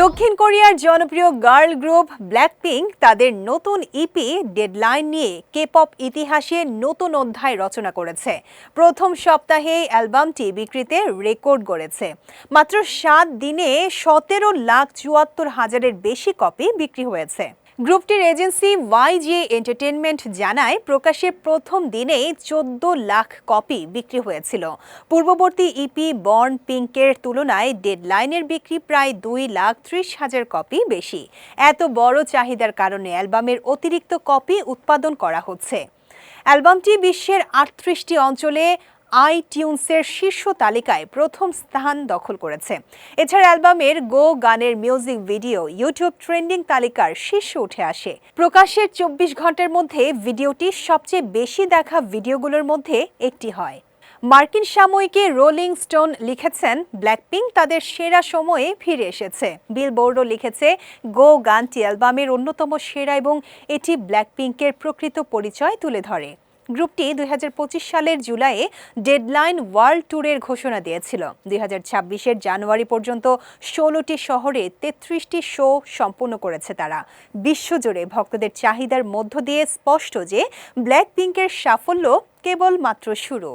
দক্ষিণ কোরিয়ার জনপ্রিয় গার্ল গ্রুপ ব্ল্যাকপিঙ্ক তাদের নতুন ইপি ডেডলাইন নিয়ে কে-পপ ইতিহাসে নতুন অধ্যায় রচনা করেছে। প্রথম সপ্তাহেই অ্যালবামটি বিক্রিতে রেকর্ড গড়েছে। মাত্র 7 দিনে 17,74,000-এর বেশি কপি বিক্রি হয়েছে। গ্রুপটির এজেন্সি YG এন্টারটেইনমেন্ট জানায়, প্রকাশের প্রথম দিনেই 14 লাখ কপি বিক্রি হয়েছিল। পূর্ববর্তী ইপি বর্ন পিঙ্কের তুলনায় ডেডলাইনের বিক্রি প্রায় 2,30,000 কপি বেশি। এত বড় চাহিদার কারণে অ্যালবামের অতিরিক্ত কপি উৎপাদন করা হচ্ছে। অ্যালবামটি বিশ্বের 38টি অঞ্চলে আইটিউনসের শীর্ষ তালিকায় প্রথম স্থান দখল করেছে। এছাড়া অ্যালবামের গো গানের মিউজিক ভিডিও ইউটিউব ট্রেন্ডিং তালিকার শীর্ষে উঠে আসে। প্রকাশের 24 ঘন্টার মধ্যে ভিডিওটি সবচেয়ে বেশি দেখা ভিডিওগুলোর মধ্যে একটি হয়। মার্কিন সাময়িকী রোলিং স্টোন লিখেছেন, ব্ল্যাকপিঙ্ক তাদের সেরা সময়ে ফিরে এসেছে। বিলবোর্ডও লিখেছে, গো গানটি অ্যালবামের অন্যতম সেরা এবং এটি ব্ল্যাকপিঙ্কের প্রকৃত পরিচয় তুলে ধরে। গ্রুপটি 2025 সালের জুলাইয়ে ডেডলাইন ওয়ার্ল্ড ট্যুরের ঘোষণা দিয়েছিল। 2026-এর জানুয়ারি পর্যন্ত 16টি শহরে 33টি শো সম্পন্ন করেছে তারা। বিশ্বজুড়ে ভক্তদের চাহিদার মধ্য দিয়ে স্পষ্ট যে ব্ল্যাকপিঙ্কের সাফল্য কেবল মাত্র শুরু।